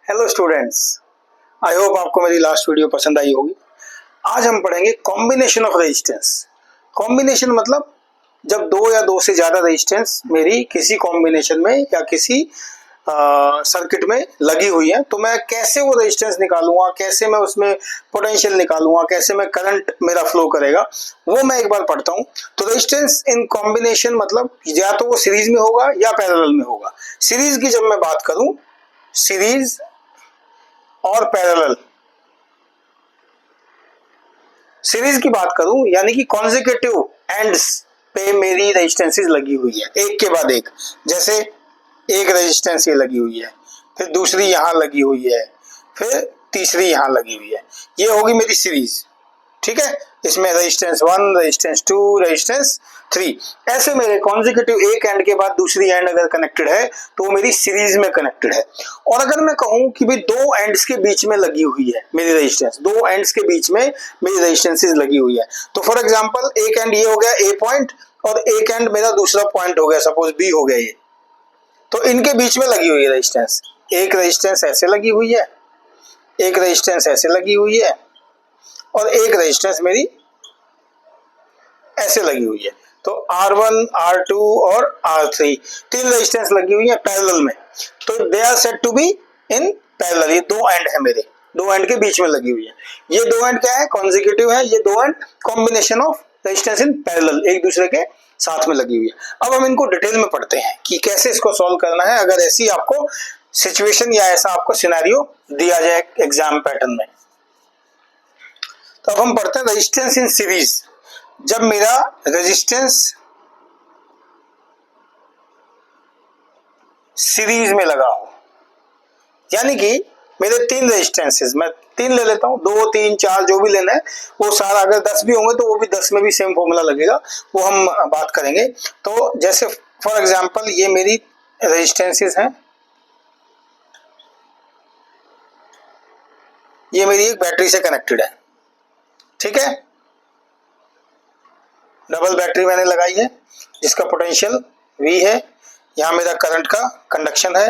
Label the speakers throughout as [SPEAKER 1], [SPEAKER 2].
[SPEAKER 1] Hello students, I hope आपको मेरी last video पसंद आई होगी। आज हम पढ़ेंगे कॉम्बिनेशन ऑफ रेजिस्टेंस। कॉम्बिनेशन मतलब जब दो या दो से ज़्यादा रेजिस्टेंस मेरी किसी कॉम्बिनेशन में या किसी सर्किट में लगी हुई है, तो मैं कैसे वो रेजिस्टेंस निकालूंगा, कैसे मैं उसमें पोटेंशियल निकालूंगा, कैसे मैं करंट मेरा फ्लो करेगा, वो मैं एक बार पढ़ता हूँ। तो रेजिस्टेंस इन कॉम्बिनेशन मतलब या तो वो सीरीज में होगा या पैरेलल में होगा। सीरीज की जब मैं बात करूँ, सीरीज और पैरेलल, सीरीज की बात करूं यानी कि कॉन्जिक्यूटिव एंड्स पे मेरी रेजिस्टेंसेस लगी हुई है एक के बाद एक। जैसे एक रेजिस्टेंस ये लगी हुई है, फिर दूसरी यहां लगी हुई है, फिर तीसरी यहां लगी हुई है, ये होगी मेरी सीरीज। ठीक है, इसमें रेजिस्टेंस 1, रेजिस्टेंस 2, रेजिस्टेंस 3, ऐसे मेरे कॉन्जिक्यूटिव एक एंड के बाद दूसरी एंड अगर कनेक्टेड है तो वो मेरी सीरीज में कनेक्टेड है। और अगर मैं कहूं कि भाई दो एंड्स के बीच में लगी हुई है मेरी रेजिस्टेंस, दो एंड्स के बीच में मेरी रेजिस्टेंसेस लगी हुई है, तो फॉर एग्जांपल एक एंड ये हो गया ए पॉइंट और एक एंड मेरा दूसरा पॉइंट हो गया, सपोज बी हो गया ये, तो इनके बीच में लगी हुई है रेजिस्टेंस। एक रेजिस्टेंस ऐसे लगी हुई है, एक रेजिस्टेंस ऐसे लगी हुई है और एक रेजिस्टेंस मेरी ऐसे लगी हुई है। तो R1, R2 और R3 तीन रेजिस्टेंस लगी हुई है पैरेलल में, तो they are said to be in parallel. ये दो एंड है मेरे, दो एंड के बीच में लगी हुई है। ये दो एंड क्या है? कॉन्जिक्यूटिव है। ये दो and combination of resistance in parallel, एक दूसरे के साथ में लगी हुई है। अब हम इनको डिटेल में पढ़ते हैं कि कैसे इसको सॉल्व करना है अगर ऐसी आपको सिचुएशन या ऐसा आपको सिनेरियो दिया जाए एग्जाम पैटर्न में। तो अब हम पढ़ते हैं रेजिस्टेंस इन सीरीज। जब मेरा रेजिस्टेंस सीरीज में लगा हो, यानी कि मेरे तीन रेजिस्टेंसेस, मैं तीन ले लेता हूं, 2, 3, 4 जो भी लेना है वो सारा, अगर 10 भी होंगे तो वो भी 10 में भी सेम फॉर्मूला लगेगा, वो हम बात करेंगे। तो जैसे फॉर एग्जांपल ये मेरी रेजिस्टेंसेस हैं, ये मेरी एक बैटरी से कनेक्टेड है। ठीक है, डबल बैटरी मैंने लगाई है जिसका पोटेंशियल V है, यहाँ मेरा करंट का कंडक्शन है,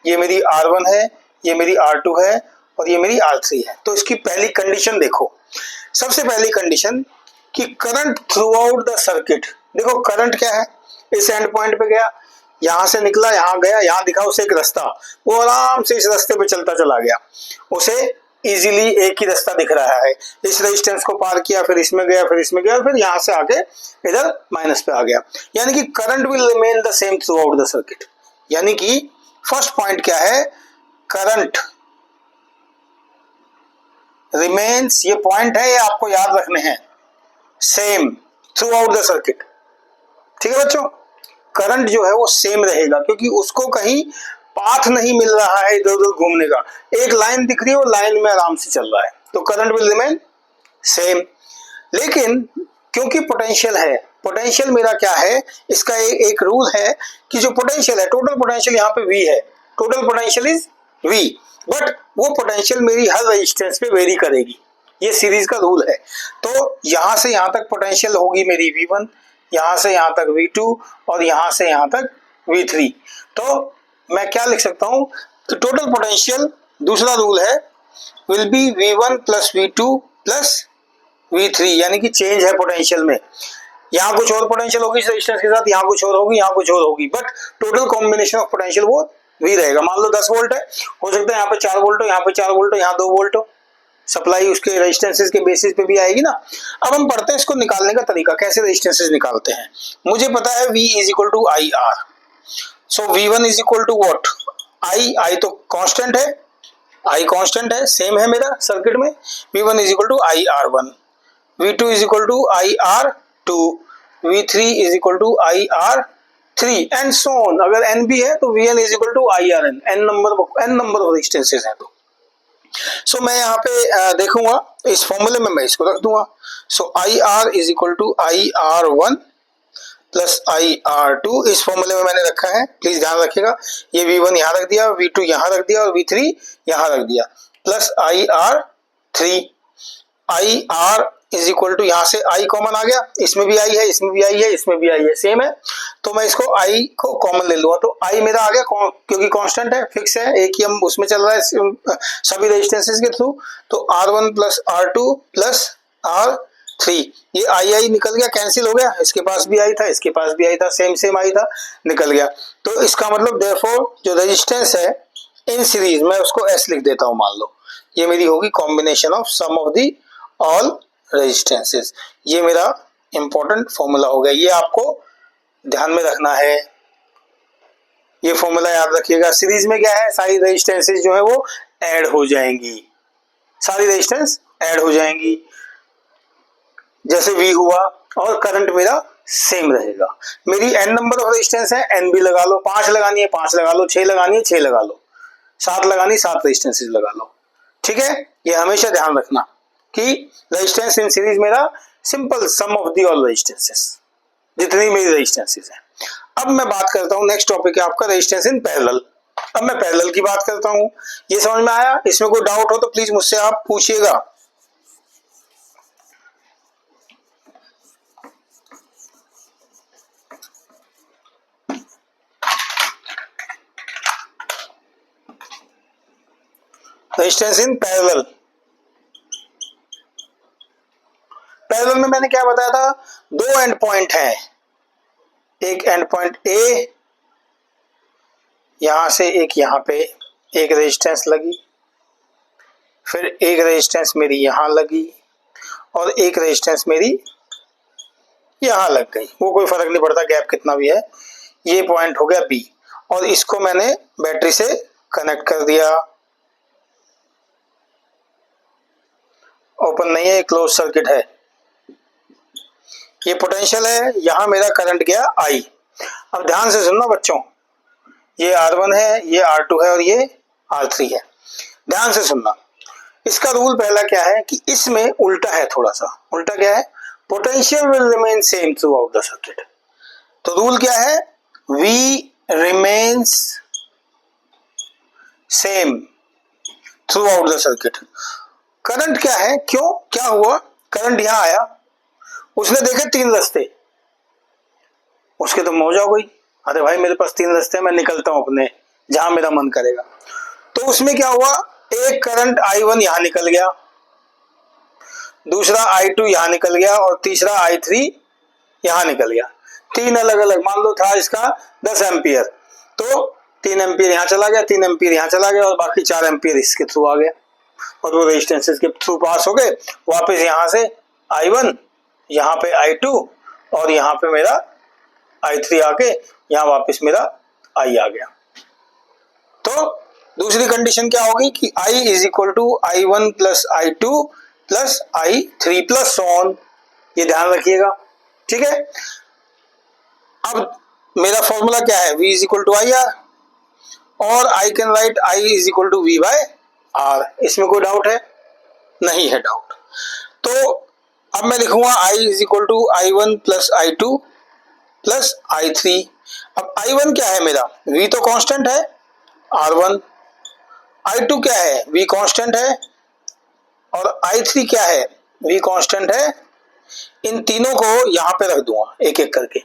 [SPEAKER 1] ये मेरी R1 है, ये मेरी R2 है और ये मेरी R3 है। तो इसकी पहली कंडीशन देखो, सबसे पहली कंडीशन कि current through out the circuit. देखो करंट क्या है, इस एंड पॉइंट पे गया, यहां से निकला, यहां गया, यहां दिखा उसे एक रास्ता, वो आराम से इस रास्ते पे चलता चला गया, उसे इजीली एक ही रास्ता दिख रहा है। इस रेजिस्टेंस को पार किया, फिर इसमें गया, फिर इसमें गया, फिर यहां से आके इधर माइनस पे आ गया, यानी कि current will remain the same through out the circuit. यानी कि फर्स्ट पॉइंट क्या है, करंट रिमेन्स, ये पॉइंट है, ये आपको याद रखने हैं, same through out the circuit. ठीक है बच्चों, करंट जो है वो सेम रहेगा क्योंकि उसको कहीं पाथ नहीं मिल रहा है इधर उधर घूमने का, एक लाइन दिख रही है, वो लाइन में आराम से चल रहा है, तो करंट विल रिमेन सेम। लेकिन क्योंकि पोटेंशियल है, पोटेंशियल मेरा क्या है, इसका एक रूल है कि जो पोटेंशियल है, टोटल पोटेंशियल यहाँ पे V है, total potential is V, but वो पोटेंशियल मेरी हर रेजिस्टेंस पे वेरी करेगी, ये सीरीज का रूल है। तो यहां से यहां तक पोटेंशियल होगी मेरी V1, यहां से यहां तक V2 और यहां से यहां तक V3। तो मैं क्या लिख सकता हूं, तो टोटल पोटेंशियल, दूसरा रूल है, will be V1 plus V2 plus V3, यानी कि चेंज है पोटेंशियल में, यहाँ कुछ और पोटेंशियल होगी इस रेजिस्टेंस के साथ, यहाँ कुछ और होगी, यहाँ कुछ और होगी, but total combination of potential वो V रहेगा। मान लो 10 वोल्ट है, हो सकता है यहाँ पे 4 वोल्ट हो, यहाँ पे 4 वोल्ट हो, यहाँ 2 वोल्ट हो, सप्लाई उसके रेजिस्टेंसेस के बेसिस पे भी आएगी ना। अब हम पढ़ते हैं इसको निकालने का तरीका, कैसे रेजिस्टेंसेस निकालते हैं। मुझे पता है V is equal to I R, so V1 is equal to what, I तो कांस्टेंट है, आई कांस्टेंट है, सेम है मेरा सर्किट में, V1 is equal to I R1, V2 is equal to I R2, V3 is equal to I R3 and so on. अगर n भी है तो Vn is equal to I Rn, n number of resistances हैं। तो सो मैं यहाँ पे देखूंगा इस फॉर्मूले में, मैं इसको रख दूंगा। So I R is equal to I R1 plus I R2, इस फॉर्मूले में मैंने रखा है, प्लीज ध्यान रखिएगा। ये V1 यहाँ रख दिया, V2 यहाँ रख दिया और V3 यहाँ रख दिया, plus I R3 I R is equal to, यहां से आई कॉमन आ गया, इसमें भी आई है, इसमें भी आई है, इसमें भी आई है, सेम है, तो मैं इसको आई को कॉमन ले लूंगा, तो आई मेरा आ गया क्योंकि कांस्टेंट है, फिक्स है, एक ही हम उसमें चल रहा है सभी रेजिस्टेंसेस के थ्रू, तो R1 plus R2 plus R3, ये आई निकल गया, कैंसिल हो गया, इसके पास भी आई था, इसके पास भी आई था, सेम सेम आई था, निकल गया, तो इसका मतलब देयरफॉर जो रेजिस्टेंस है इन सीरीज में उसको S लिख देता हूं, मान लो ये मेरी होगी combination of sum of the all resistances, ये मेरा इंपॉर्टेंट फॉर्मूला हो गया, ये आपको ध्यान में रखना है, ये फॉर्मूला याद रखिएगा। सीरीज में क्या है, सारी रेजिस्टेंसेस जो है वो ऐड हो जाएंगी, सारी रेजिस्टेंस ऐड हो जाएंगी, जैसे V हुआ, और करंट मेरा सेम रहेगा, मेरी n नंबर ऑफ रेजिस्टेंस है, n भी लगा लो, 5 लगानी है 5 लगा लो, 6 लगानी है 6 लगा लो, 7 लगानी 7 रेजिस्टेंसेस लगा लो, ठीक है, ये हमेशा ध्यान रखना कि रेजिस्टेंस इन सीरीज मेरा simple some of the all resistances, जितनी मेरी रेजिस्टेंसेस हैं। अब मैं बात करता हूं, नेक्स्ट टॉपिक है आपका रेजिस्टेंस इन पैरेलल। अब मैं पैरेलल की बात करता हूं, ये समझ में आया? इसमें कोई डाउट हो तो प्लीज मुझसे आप पूछिएगा। रेजिस्टेंस इन पैरेलल, पैरेलल में मैंने क्या बताया था, दो एंड पॉइंट हैं, एक एंड पॉइंट ए, यहां से एक यहां पे एक रेजिस्टेंस लगी, फिर एक रेजिस्टेंस मेरी यहां लगी, और एक रेजिस्टेंस मेरी यहां लग गई, वो कोई फर्क नहीं पड़ता गैप कितना भी है, ये पॉइंट हो गया बी, और इसको मैंने बैटरी से कनेक्ट कर दिया, ओपन नहीं है, क्लोज सर्किट है, ये पोटेंशियल है, यहां मेरा करंट गया आई। अब ध्यान से सुनना बच्चों, ये R1 है, ये R2 है, और ये R3 है, ध्यान से सुनना, इसका रूल पहला क्या है कि इसमें उल्टा है, थोड़ा सा उल्टा क्या है, potential will remain same through out the circuit, तो रूल क्या है, V remains same through out the circuit. Current क्या है, क्यों, क्या हुआ, करंट यहां आया, उसने देखे 3 रास्ते, उसके तो मौज हो गई, अरे भाई मेरे पास 3 रास्ते हैं, मैं निकलता हूं अपने जहां मेरा मन करेगा, तो उसमें क्या हुआ, एक करंट I1 यहां निकल गया, दूसरा I2 यहां निकल गया, और तीसरा I3 यहां निकल गया, 3 अलग अलग, मान लो था इसका 10 एम्पियर, तो 3 एम्पियर यहां चला गया, 3 एम्पियर यहां चला गया, और बाकी 4 एम्पियर इसके थ्रू आ गया, और वो रेजिस्टेंसेस के थ्रू पास हो गए, वापस यहां से I1, यहाँ पे I2, और यहाँ पे मेरा I3 आके यहाँ वापस मेरा I आ गया, तो दूसरी कंडीशन क्या होगी कि I is equal to I1 plus I2 plus I3 plus on, ये ध्यान रखिएगा, ठीक है। अब मेरा फॉर्मूला क्या है, V is equal to IR, और I can write I is equal to V by R, इसमें कोई डाउट है? नहीं है डाउट, तो अब मैं लिखूंगा I is equal to I1 plus I2 plus I3, अब I1 क्या है मेरा, V तो कांस्टेंट है R1, I2 क्या है, V कांस्टेंट है, और I3 क्या है, V कांस्टेंट है, इन तीनों को यहाँ पे रख दूंगा एक एक करके,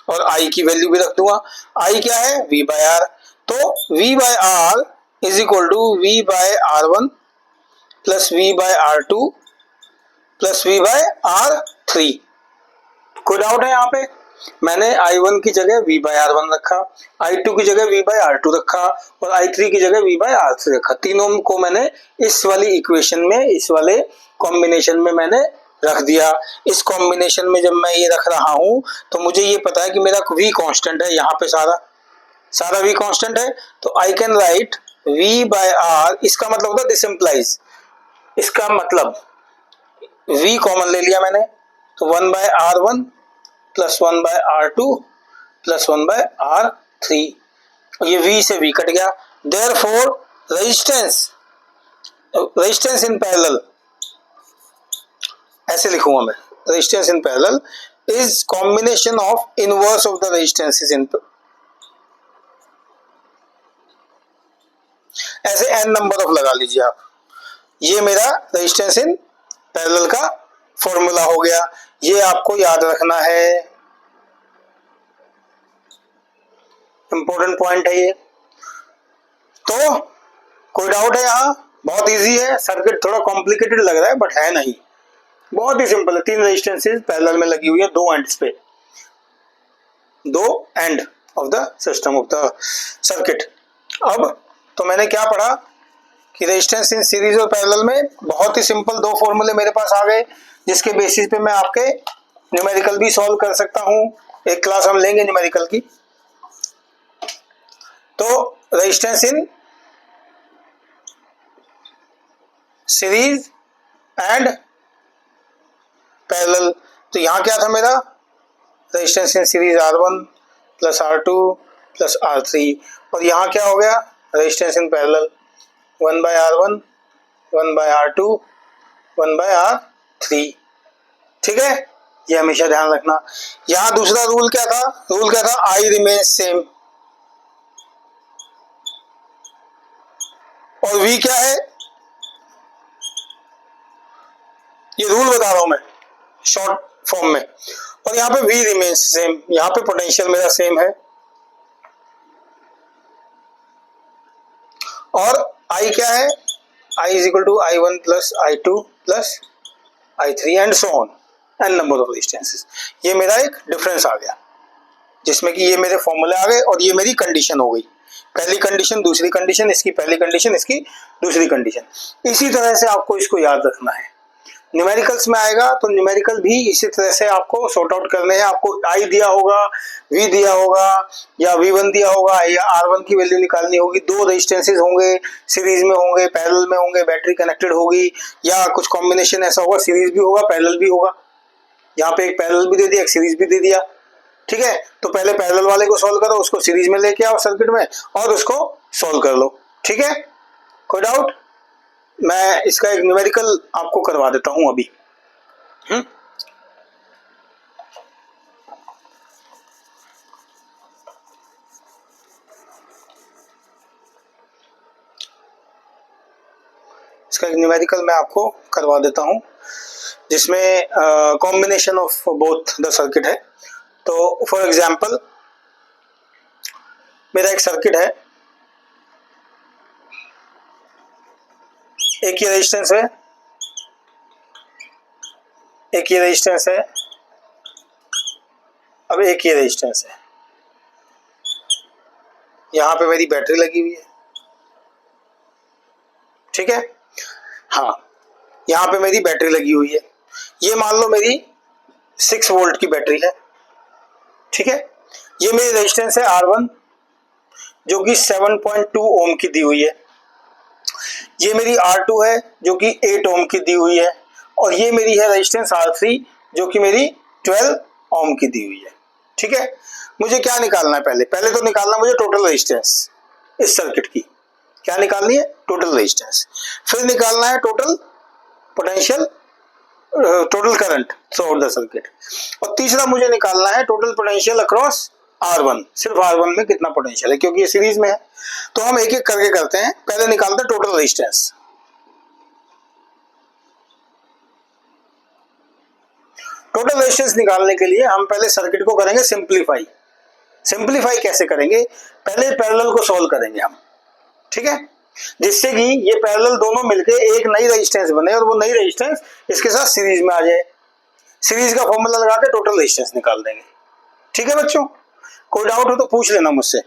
[SPEAKER 1] और I की वैल्यू भी रख दूंगा, I क्या है, V बाय R, तो V by R is equal to V bye R1 plus V bye R2 plus V bye R3, कोई डाउट है यहाँ पे? मैंने I1 की जगह V बाय R1 रखा, I2 की जगह V बाय R2 रखा, और I3 की जगह V बाय R3 रखा, तीनों को मैंने इस वाली इक्वेशन में, इस वाले कॉम्बिनेशन में मैंने रख दिया। इस कॉम्बिनेशन में जब मैं ये रख रहा हूं तो मुझे ये पता है कि मेरा V कांस्टेंट है, यहाँ पे सारा V कांस्टेंट है, तो I can write V by R, इसका मतलब होता है दिस इम्प्लाइज, इसका मतलब V कॉमन ले लिया मैंने, तो 1 by R1 plus 1 by R2 plus 1 by R3, ये V से V कट गया, देयरफॉर रेजिस्टेंस इन पैरेलल, ऐसे लिखूंगा मैं, resistance in parallel is combination of inverse of the resistances in, ऐसे n नंबर ऑफ लगा लीजिए आप, ये मेरा रेजिस्टेंस इन पैरेलल का फॉर्मूला हो गया। ये आपको याद रखना है, इंपॉर्टेंट पॉइंट है ये। तो कोई डाउट है यहाँ? बहुत इजी है, सर्किट थोड़ा कॉम्प्लिकेटेड लग रहा है बट है नहीं, बहुत ही सिंपल है। 3 रेजिस्टेंसेस पैरेलल में लगी हुई है, 2 एंड्स पे, 2 end of the system of the circuit. अब तो मैंने क्या पढ़ा कि रेजिस्टेंस इन सीरीज और पैरेलल में बहुत ही सिंपल 2 फॉर्मूले मेरे पास आ गए, जिसके बेसिस पे मैं आपके न्यूमेरिकल भी सॉल्व कर सकता हूं। एक क्लास हम लेंगे न्यूमेरिकल की। तो resistance in series and parallel, तो यहां क्या था मेरा, resistance in series R1 plus R2 plus R3, और यहां क्या हो गया, resistance in parallel 1/R1 1/R2 1/R3। ठीक है, ये हमेशा ध्यान रखना। यहां दूसरा रूल क्या था, I रिमेन सेम, और V क्या है, ये रूल बता रहा हूं मैं शॉर्ट फॉर्म में। और यहाँ पे V रिमेन्स सेम, यहाँ पे पोटेंशियल मेरा सेम है, और I क्या है, I is equal to I1 plus I2 plus I3 and so on, N number of resistances. ये मेरा एक डिफरेंस आ गया, जिसमें कि ये मेरे फॉर्मूले आ गए और ये मेरी कंडीशन हो गई, पहली कंडीशन, दूसरी कंडीशन, इसकी पहली कंडीशन, इसकी दूसरी कंडीशन। इसी तरह से आपको इसको याद रखना है। न्यूमेरिकल्स में आएगा तो न्यूमेरिकल भी इसी तरह से आपको सॉर्ट आउट करने हैं। आपको I दिया होगा, V दिया होगा, या V1 दिया होगा, या R1 की वैल्यू निकालनी होगी। 2 रेजिस्टेंसेस होंगे, सीरीज में होंगे, पैरेलल में होंगे, बैटरी कनेक्टेड होगी, या कुछ कॉम्बिनेशन ऐसा होगा, सीरीज भी होगा, पैरेलल भी होगा। यहाँ पे एक पैरेलल भी दे दिया, एक सीरीज भी दे दिया। ठीक है, तो पहले पैरेलल वाले को सॉल्व करो, उसको सीरीज में लेके आओ सर्किट में, और उसको सॉल्व कर लो। ठीक है, कोई डाउट? मैं इसका एक न्यूमेरिकल आपको करवा देता हूं अभी। इसका एक न्यूमेरिकल मैं आपको करवा देता हूं, जिसमें combination of both the circuit है। तो फॉर एग्जांपल मेरा एक सर्किट है, एक ये रेजिस्टेंस है, एक ये रेजिस्टेंस है, अब एक ये रेजिस्टेंस है। यहां पे मेरी बैटरी लगी हुई है। ठीक है, हाँ, यहां पे मेरी बैटरी लगी हुई है। ये मान लो मेरी 6 वोल्ट की बैटरी है। ठीक है, ये मेरी रेजिस्टेंस है R1 जो कि 7.2 ओम की दी हुई है। ये मेरी R2 है जो कि 8 ओम की दी हुई है, और ये मेरी है रेजिस्टेंस R3 जो कि मेरी 12 ओम की दी हुई है। ठीक है, मुझे क्या निकालना है, पहले तो निकालना मुझे टोटल रेजिस्टेंस इस सर्किट की। क्या निकालनी है, टोटल रेजिस्टेंस। फिर निकालना है total potential, total current through out the circuit. और तीसरा मुझे निकालना है टोटल पोटेंशियल अक्रॉस R1, सिर्फ R1 में कितना पोटेंशियल है, क्योंकि ये सीरीज में है। तो हम एक एक करके करते हैं। पहले निकालते हैं टोटल रेजिस्टेंस। टोटल रेजिस्टेंस निकालने के लिए हम पहले सर्किट को करेंगे सिंप्लीफाई। सिंप्लीफाई कैसे करेंगे, पहले पैरेलल को सॉल्व करेंगे हम। ठीक है, जिससे कि ये पैरेलल दोनों मिलके एक नई रेजिस्टेंस बने, और वो नई रेजिस्टेंस इसके साथ सीरीज में आ जाए। सीरीज का फॉर्मूला लगा के टोटल रेजिस्टेंस निकाल देंगे। ठीक है बच्चों, कोई डाउट हो तो पूछ लेना मुझसे,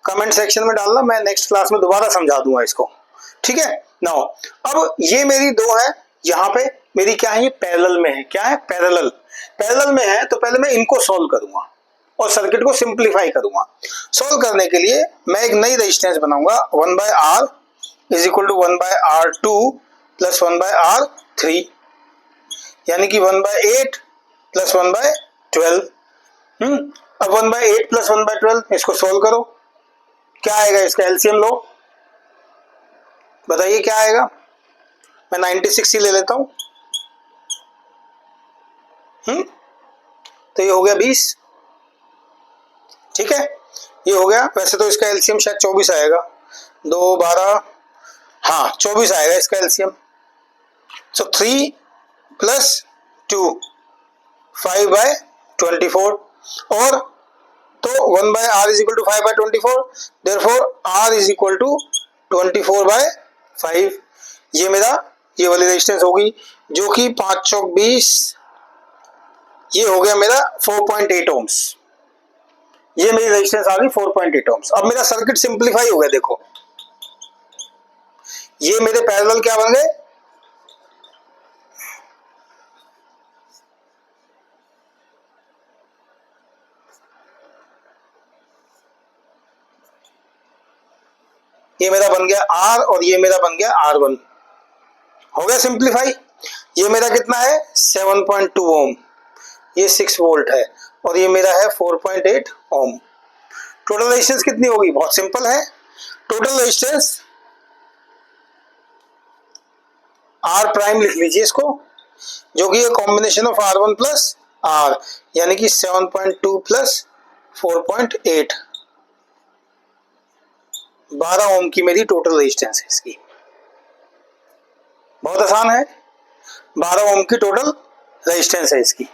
[SPEAKER 1] कमेंट सेक्शन में डालना, मैं नेक्स्ट क्लास में दोबारा समझा दूंगा इसको। ठीक है, नाउ अब ये मेरी 2 है, यहाँ पे मेरी क्या है, ये पैरेलल में है। क्या है, पैरेलल में है। तो पहले मैं इनको सॉल्व करूंगा और सर्किट को सिंप्लीफाई करूंगा। सॉल्व करने के लिए मैं एक नई रेजिस्टेंस बनाऊंगा, 1/R is equal to 1/R2 plus 1/R3, यानी कि 1/8 प्लस 1/12। अब 1/8 प्लस 1/12 इसको सॉल्व करो, क्या आएगा, इसका एलसीएम लो, बताइए क्या आएगा। मैं 96 ही ले लेता हूं। तो ये हो गया 20। ठीक है, ये हो गया। वैसे तो इसका एलसीएम शायद 24 आएगा, 2 12, हाँ 24 आएगा इसका एलसीएम। सो 3 प्लस 2, 5/24, और तो 1/r is equal to 5/24, therefore r is equal to 24/5। ये मेरा ये वाली रेजिस्टेंस होगी, जो कि 5 चौक 20, ये हो गया मेरा 4.8 ओम्स। ये मेरी रेजिस्टेंस आ गई 4.8 ओम्स। अब मेरा सर्किट सिंप्लीफाई हो गया। देखो ये मेरे पैरेलल क्या बन गए, ये मेरा बन गया R और ये मेरा बन गया R1। हो गया सिंप्लीफाई। ये मेरा कितना है 7.2 ओम, ये 6 वोल्ट है, और ये मेरा है 4.8 ओम। टोटल रेजिस्टेंस कितनी होगी, बहुत सिंपल है। टोटल रेजिस्टेंस R प्राइम लिख लीजिए इसको, जो कि combination of R1 plus R, यानी कि 7.2 प्लस 4.8, 12 ओम की मेरी टोटल रेजिस्टेंस है इसकी। बहुत आसान है, 12 ओम की टोटल रेजिस्टेंस है इसकी।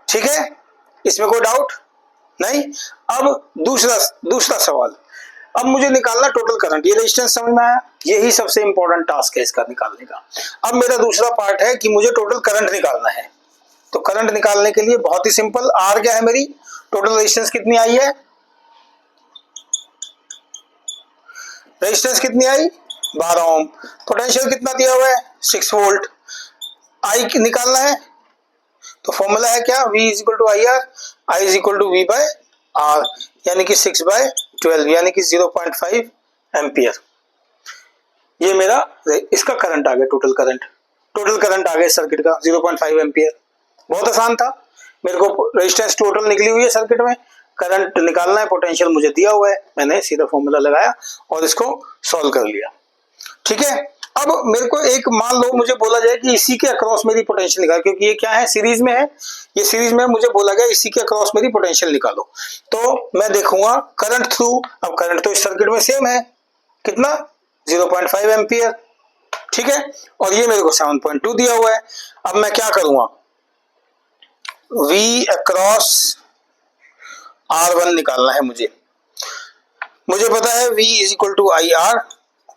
[SPEAKER 1] ठीक है, इसमें कोई डाउट नहीं। अब दूसरा सवाल, अब मुझे निकालना टोटल करंट। ये रेजिस्टेंस समझ में आया, यही सबसे इंपॉर्टेंट टास्क है इसका निकालने का। अब मेरा दूसरा पार्ट है कि मुझे टोटल करंट निकालना है। तो करंट निकालने के लिए बहुत ही सिंपल, आर क्या है मेरी, टोटल रेजिस्टेंस कितनी आई है, रेजिस्टेंस कितनी आई 12 ओम, पोटेंशियल कितना दिया हुआ है 6 वोल्ट, आई निकालना है। तो फॉर्मूला है क्या, V is equal to I R, I is equal to V by R, यानी कि 6/12, यानी कि 0.5 एम्पियर। ये मेरा इसका करंट आ गया, टोटल करंट आ गया सर्किट का 0.5 एम्पियर। बहुत आसान था। मेरे को रेजिस्टेंस टोटल निकली हुई है सर्किट में, करंट निकालना है, पोटेंशियल मुझे दिया हुआ है, मैंने सीधा फॉर्मूला लगाया और इसको सॉल्व कर लिया। ठीक है, अब मेरे को एक मान लो मुझे बोला जाए कि इसी के अक्रॉस मेरी पोटेंशियल निकाल, क्योंकि ये क्या है सीरीज में है, ये सीरीज में मुझे बोला गया इसी के अक्रॉस मेरी पोटेंशियल निकालो। तो मैं देखूंगा करंट थ्रू, अब करंट तो इस सर्किट में सेम है, कितना 0.5 एम्पियर। ठीक है, और ये मेरे को 7.2 दिया हुआ है। अब मैं क्या करूंगा, V अक्रॉस R1 निकालना है मुझे पता है V is equal to I R,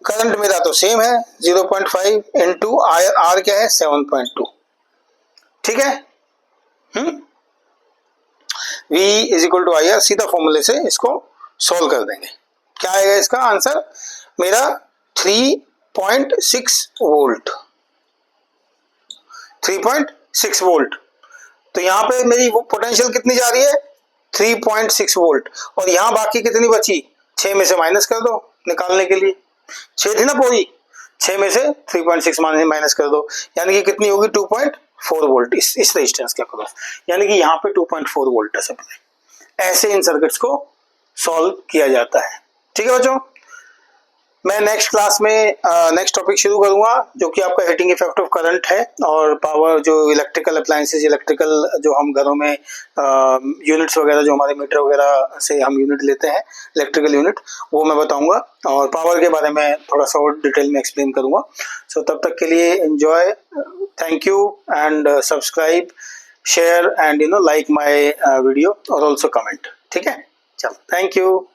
[SPEAKER 1] current मेरा तो सेम है 0.5 इंटू आर क्या है 7.2। ठीक है, V is equal to I R, सीधा फॉर्मूले से इसको सॉल्व कर देंगे। क्या आएगा इसका आंसर, मेरा 3.6 वोल्ट, 3.6 वोल्ट। तो यहां पे मेरी पोटेंशियल कितनी जा रही है 3.6 वोल्ट, और यहां बाकी कितनी बची, 6 में से माइनस कर दो निकालने के लिए, 6 थी ना पूरी, 6 में से 3.6 माइनस कर दो, यानी कि कितनी होगी 2.4 वोल्ट इस रेजिस्टेंस के अक्रॉस, यानी कि यहाँ पे 2.4 वोल्ट है सप्लाई। ऐसे इन सर्किट्स को सॉल्व किया जाता है। ठीक है बच्चों, मैं नेक्स्ट क्लास में नेक्स्ट टॉपिक शुरू करूंगा, जो कि आपका हीटिंग इफेक्ट ऑफ करंट है, और पावर जो इलेक्ट्रिकल अप्लायंसेज, इलेक्ट्रिकल जो हम घरों में यूनिट्स वगैरह, जो हमारे मीटर वगैरह से हम यूनिट लेते हैं, इलेक्ट्रिकल यूनिट, वो मैं बताऊंगा, और पावर के बारे में थोड़ा सा और डिटेल में एक्सप्लेन करूंगा। सो तब तक के लिए enjoy, thank you, and subscribe, share, and like my video, और ऑल्सो कमेंट। ठीक है, चलो, थैंक यू।